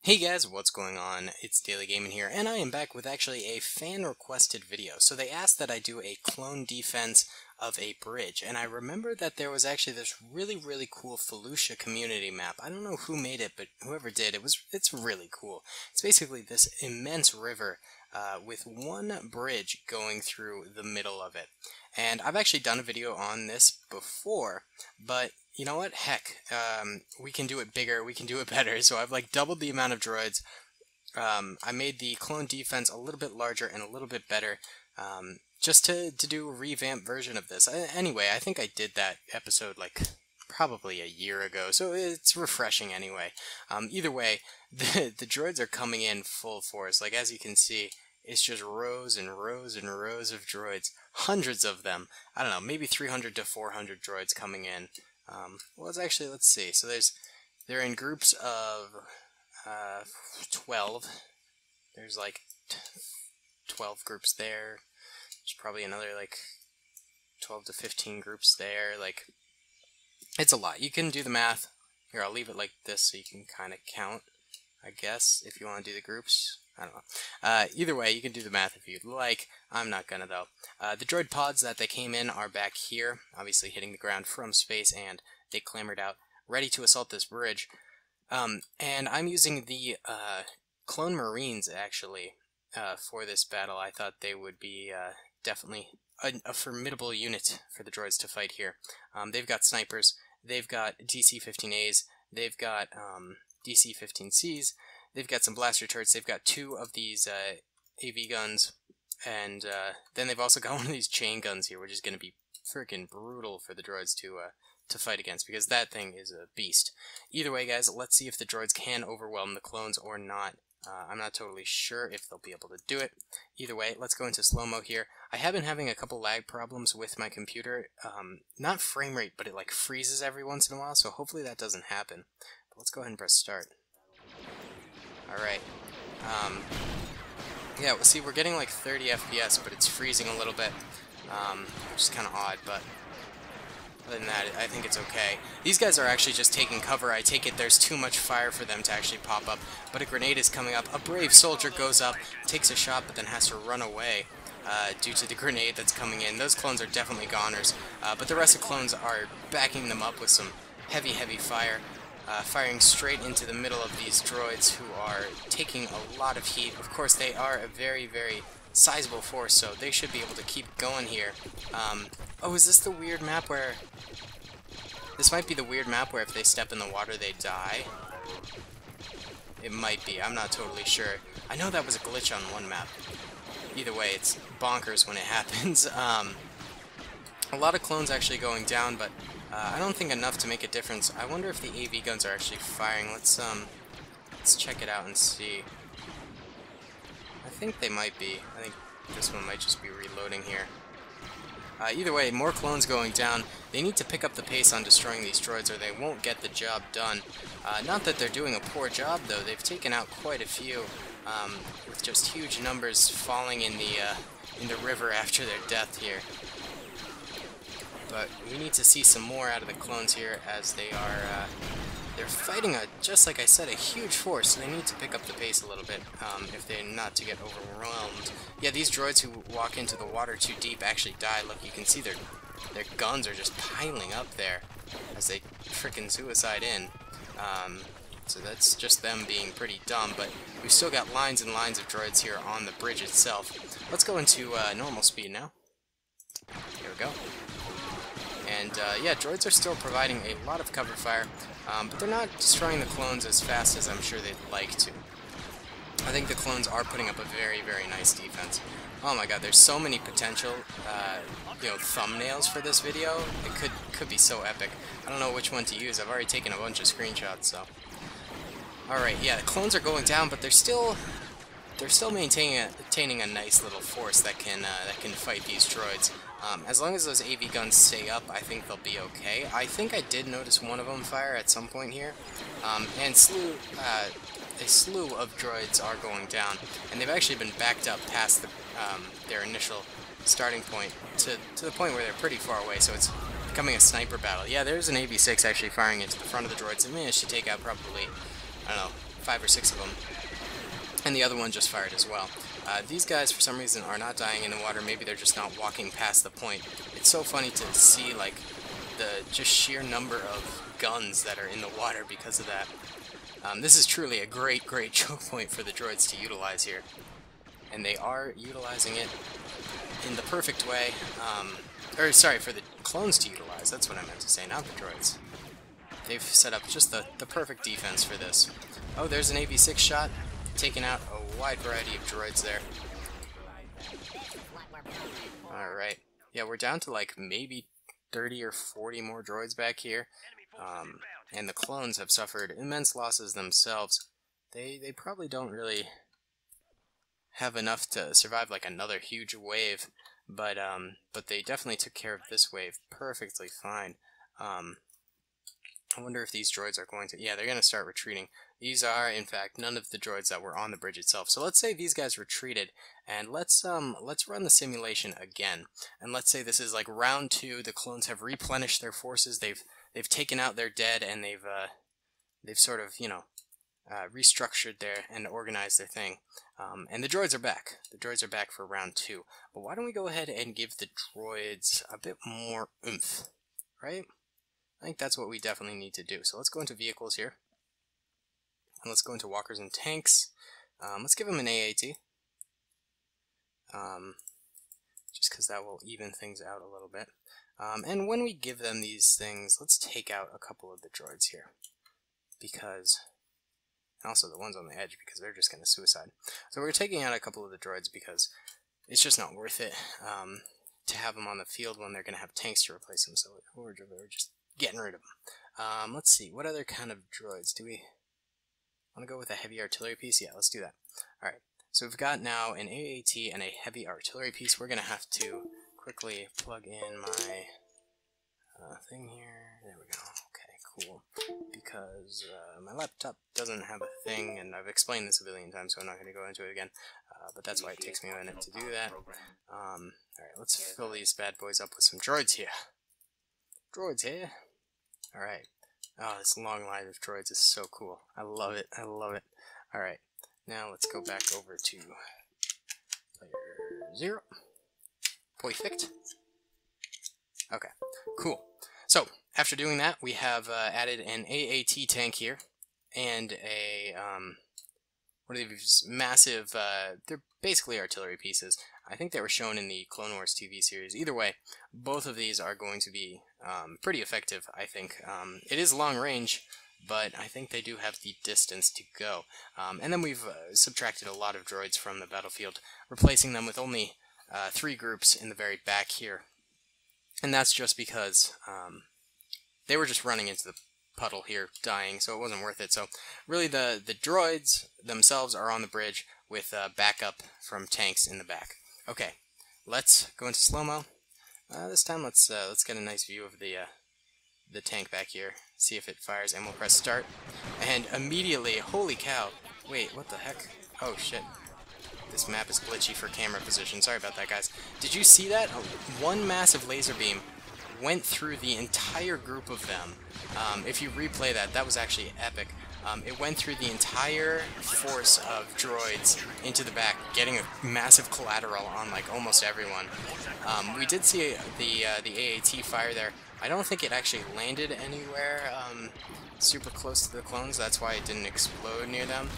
Hey guys, what's going on? It's Daily Gaming here, and I am back with actually a fan-requested video. So they asked that I do a clone defense of a bridge, and I remember that there was actually this really cool Felucia community map. I don't know who made it, but whoever did, it's really cool. It's basically this immense river with one bridge going through the middle of it. And I've actually done a video on this before, but you know what? Heck, we can do it bigger, we can do it better. So I've like doubled the amount of droids. I made the clone defense a little bit larger and a little bit better, just to do a revamped version of this. Anyway, I think I did that episode like probably a year ago, so it's refreshing anyway. Either way, the droids are coming in full force. Like as you can see, it's just rows and rows and rows of droids. Hundreds of them. I don't know, maybe 300 to 400 droids coming in. Well, it's actually, let's see. So they're in groups of 12. There's like 12 groups there. There's probably another like 12 to 15 groups there. Like, it's a lot. You can do the math. Here, I'll leave it like this so you can kind of count, I guess, if you want to do the groups. I don't know. Either way, you can do the math if you'd like. I'm not gonna, though. The droid pods that they came in are back here, obviously hitting the ground from space, and they clambered out, ready to assault this bridge. And I'm using the clone marines, actually, for this battle. I thought they would be definitely a formidable unit for the droids to fight here. They've got snipers, they've got DC-15As, they've got DC-15Cs, they've got some blaster turrets, they've got two of these AV guns, and then they've also got one of these chain guns here, which is going to be freaking brutal for the droids to fight against, because that thing is a beast. Either way, guys, let's see if the droids can overwhelm the clones or not. I'm not totally sure if they'll be able to do it. Either way, let's go into slow-mo here. I have been having a couple lag problems with my computer. Not frame rate, but it like freezes every once in a while, so hopefully that doesn't happen. But let's go ahead and press start. Alright. Yeah, well, see, we're getting like 30 FPS, but it's freezing a little bit, which is kind of odd, but other than that, I think it's okay. These guys are actually just taking cover. I take it there's too much fire for them to actually pop up, but a grenade is coming up. A brave soldier goes up, takes a shot, but then has to run away due to the grenade that's coming in. Those clones are definitely goners, but the rest of clones are backing them up with some heavy fire. Firing straight into the middle of these droids who are taking a lot of heat. Of course, they are a very sizable force, so they should be able to keep going here. Oh, is this the weird map where... This might be the weird map where if they step in the water, they die. It might be. I'm not totally sure. I know that was a glitch on one map. Either way, it's bonkers when it happens. A lot of clones actually going down, but I don't think enough to make a difference. I wonder if the AV guns are actually firing. Let's check it out and see. I think they might be. I think this one might just be reloading here. Either way, more clones going down. They need to pick up the pace on destroying these droids or they won't get the job done. Not that they're doing a poor job, though. They've taken out quite a few, with just huge numbers falling in the river after their death here. But we need to see some more out of the clones here, as they are they're fighting just like I said, a huge force, so they need to pick up the pace a little bit if they're not to get overwhelmed. Yeah, these droids who walk into the water too deep actually die. Look, you can see their guns are just piling up there as they frickin' suicide in. So that's just them being pretty dumb, but we've still got lines and lines of droids here on the bridge itself. Let's go into normal speed now. Here we go. And yeah, droids are still providing a lot of cover fire, but they're not destroying the clones as fast as I'm sure they'd like to. I think the clones are putting up a very nice defense. Oh my god, there's so many potential you know, thumbnails for this video. It could be so epic. I don't know which one to use. I've already taken a bunch of screenshots, so. Alright, yeah, the clones are going down, but they're still maintaining a nice little force that can fight these droids. As long as those AV guns stay up, I think they'll be okay. I think I did notice one of them fire at some point here, and a slew of droids are going down, and they've actually been backed up past their initial starting point to the point where they're pretty far away, so it's becoming a sniper battle. Yeah, there's an AV-6 actually firing into the front of the droids. They managed to take out probably, I don't know, 5 or 6 of them. And the other one just fired as well. These guys, for some reason, are not dying in the water. Maybe they're just not walking past the point. It's so funny to see, like, the just sheer number of guns that are in the water because of that. This is truly a great choke point for the droids to utilize here. And they are utilizing it in the perfect way. Or, sorry, for the clones to utilize. That's what I meant to say, not the droids. They've set up just the perfect defense for this. Oh, there's an AV6 shot. Taking out a wide variety of droids there. Alright. Yeah, we're down to like maybe 30 or 40 more droids back here. And the clones have suffered immense losses themselves. They probably don't really have enough to survive like another huge wave, but they definitely took care of this wave perfectly fine. I wonder if these droids are going to... Yeah, they're going to start retreating. These are, in fact, none of the droids that were on the bridge itself. So let's say these guys retreated, and let's run the simulation again. And let's say this is like round 2. The clones have replenished their forces. They've taken out their dead, and they've sort of, you know, restructured their and organized their thing. And the droids are back. The droids are back for round 2. But why don't we go ahead and give the droids a bit more oomph, right? I think that's what we definitely need to do. So let's go into vehicles here. And let's go into walkers and tanks. Let's give them an AAT. Just because that will even things out a little bit. And when we give them these things, let's take out a couple of the droids here. Because... And also the ones on the edge, because they're just going to suicide. So we're taking out a couple of the droids because it's just not worth it to have them on the field when they're going to have tanks to replace them. So we're just getting rid of them. Let's see, what other kind of droids? Do we want to go with a heavy artillery piece? Yeah, let's do that. Alright, so we've got now an AAT and a heavy artillery piece. We're going to have to quickly plug in my thing here. There we go. Okay, cool. Because my laptop doesn't have a thing, and I've explained this a billion times, so I'm not going to go into it again. But that's why it takes me a minute to do that. Alright, let's fill these bad boys up with some droids here. Droids here. Alright. Oh, this long line of droids is so cool. I love it. I love it. Alright. Now let's go back over to player 0. Perfect. Okay. Cool. So, after doing that, we have added an AAT tank here. And a, what are these massive, they're basically artillery pieces. I think they were shown in the Clone Wars TV series. Either way, both of these are going to be pretty effective, I think. It is long range, but I think they do have the distance to go. And then we've subtracted a lot of droids from the battlefield, replacing them with only 3 groups in the very back here. And that's just because they were just running into the puddle here, dying, so it wasn't worth it. So really the droids themselves are on the bridge with backup from tanks in the back. Okay, let's go into slow-mo. This time let's get a nice view of the tank back here, see if it fires, and we'll press start. And immediately, holy cow, wait, what the heck? Oh shit. This map is glitchy for camera position. Sorry about that, guys. Did you see that? One massive laser beam went through the entire group of them. If you replay that, that was actually epic. It went through the entire force of droids into the back, getting a massive collateral on like almost everyone. We did see the AAT fire there. I don't think it actually landed anywhere super close to the clones. That's why it didn't explode near them.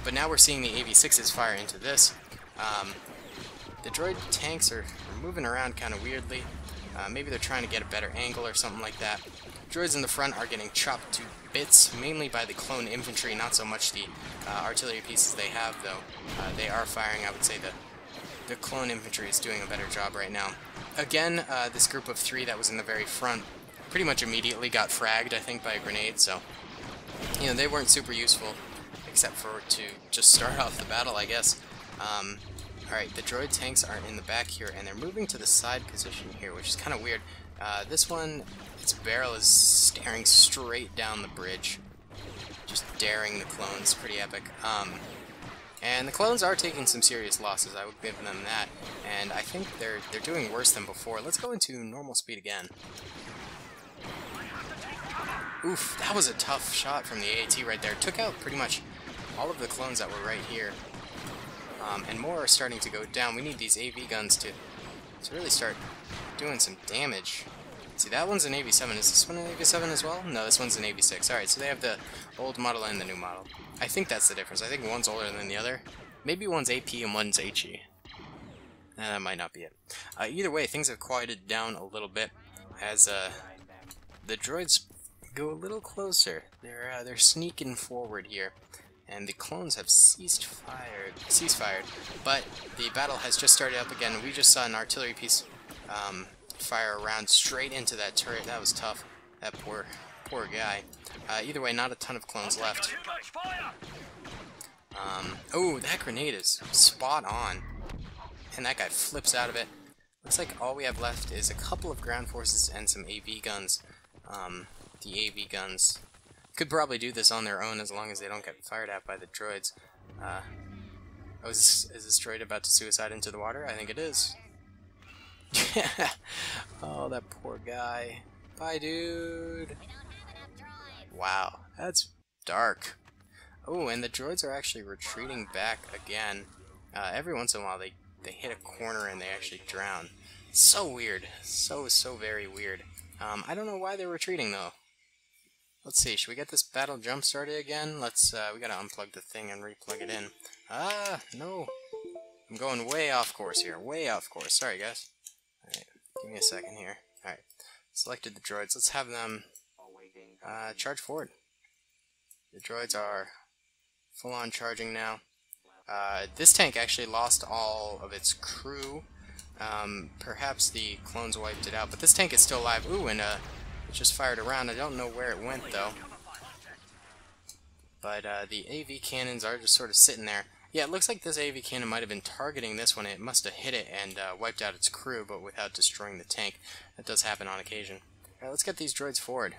But now we're seeing the AV6s fire into this. The droid tanks are moving around kind of weirdly. Maybe they're trying to get a better angle or something like that. Droids in the front are getting chopped to bits, mainly by the clone infantry, not so much the artillery pieces they have, though. They are firing. I would say the clone infantry is doing a better job right now. Again, this group of 3 that was in the very front pretty much immediately got fragged, I think, by a grenade, so, you know, they weren't super useful, except for to just start off the battle, I guess. Alright, the droid tanks are in the back here, and they're moving to the side position here, which is kind of weird. This one, its barrel is staring straight down the bridge, just daring the clones. Pretty epic. And the clones are taking some serious losses, I would give them that, and I think they're doing worse than before. Let's go into normal speed again. Oof, that was a tough shot from the AAT right there. Took out pretty much all of the clones that were right here. And more are starting to go down. We need these AV guns to really start doing some damage. See, that one's an AV7. Is this one an AV7 as well? No, this one's an AV6. Alright, so they have the old model and the new model. I think that's the difference. I think one's older than the other. Maybe one's AP and one's HE. That might not be it. Either way, things have quieted down a little bit as the droids go a little closer. They're sneaking forward here, and the clones have ceased fired. But the battle has just started up again. We just saw an artillery piece fire a round straight into that turret. That was tough. That poor guy. Either way, not a ton of clones left. Oh, that grenade is spot on. And that guy flips out of it. Looks like all we have left is a couple of ground forces and some AV guns. The AV guns could probably do this on their own as long as they don't get fired at by the droids. Oh, is this droid about to suicide into the water? I think it is. Oh, that poor guy. Bye, dude. Wow, that's dark. Oh, and the droids are actually retreating back again. Every once in a while they hit a corner and they actually drown. So weird. So very weird. I don't know why they're retreating though. Let's see, should we get this battle jump started again? Let's, we gotta unplug the thing and replug it in. Ah, no. I'm going way off course here. Way off course. Sorry, guys. Alright, give me a second here. Alright, selected the droids. Let's have them charge forward. The droids are full on charging now. This tank actually lost all of its crew. Perhaps the clones wiped it out, but this tank is still alive. Ooh, and it just fired around. I don't know where it went though. But the AV cannons are just sort of sitting there. Yeah, it looks like this AV cannon might have been targeting this one. It must have hit it and wiped out its crew, but without destroying the tank. That does happen on occasion. Alright, let's get these droids forward.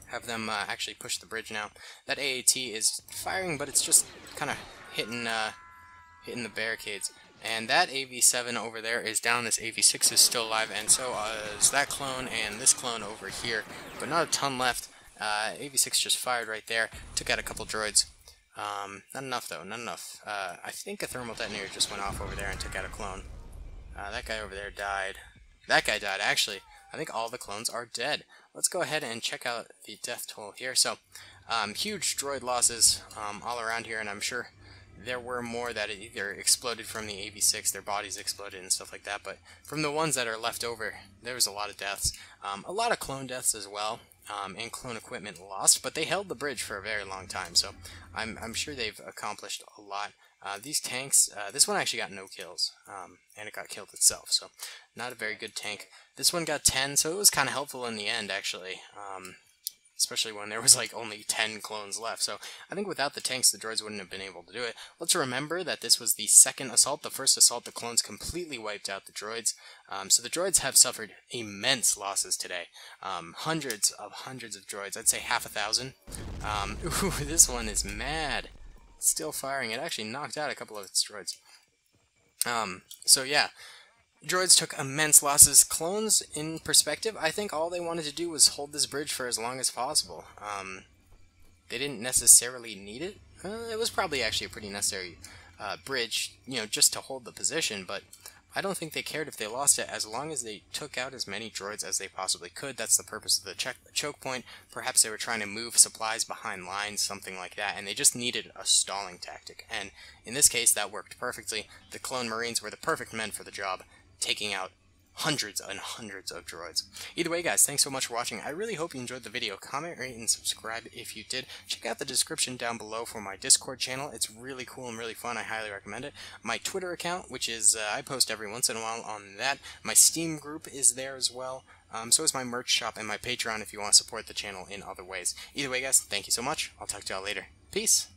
Have them actually push the bridge now. That AAT is firing, but it's just kind of hitting the barricades. And that AV7 over there is down. This AV6 is still alive, and so is that clone and this clone over here. But not a ton left. AV6 just fired right there. Took out a couple droids. Not enough though, not enough. I think a thermal detonator just went off over there and took out a clone. That guy over there died. That guy died, actually. I think all the clones are dead. Let's go ahead and check out the death toll here. So, huge droid losses all around here, and I'm sure there were more that either exploded from the AV6, their bodies exploded and stuff like that, but from the ones that are left over, there was a lot of deaths. A lot of clone deaths as well, and clone equipment lost, but they held the bridge for a very long time, so I'm sure they've accomplished a lot. These tanks, this one actually got no kills, and it got killed itself, so not a very good tank. This one got 10, so it was kind of helpful in the end, actually, especially when there was like only 10 clones left. So I think without the tanks, the droids wouldn't have been able to do it. Let's remember that this was the second assault. The first assault, the clones completely wiped out the droids. So the droids have suffered immense losses today. Hundreds of droids. I'd say half a thousand. Ooh, this one is mad. Still firing. It actually knocked out a couple of its droids. So yeah, droids took immense losses. Clones, in perspective, I think all they wanted to do was hold this bridge for as long as possible. They didn't necessarily need it. It was probably actually a pretty necessary bridge, you know, just to hold the position, but I don't think they cared if they lost it as long as they took out as many droids as they possibly could. That's the purpose of the choke point. Perhaps they were trying to move supplies behind lines, something like that, and they just needed a stalling tactic. And in this case, that worked perfectly. The clone marines were the perfect men for the job, taking out hundreds and hundreds of droids. Either way, guys, thanks so much for watching. I really hope you enjoyed the video. Comment, rate, and subscribe if you did. Check out the description down below for my Discord channel. It's really cool and really fun. I highly recommend it. My Twitter account, which is, I post every once in a while on that. My Steam group is there as well. So is my merch shop and my Patreon if you want to support the channel in other ways. Either way, guys, thank you so much. I'll talk to y'all later. Peace!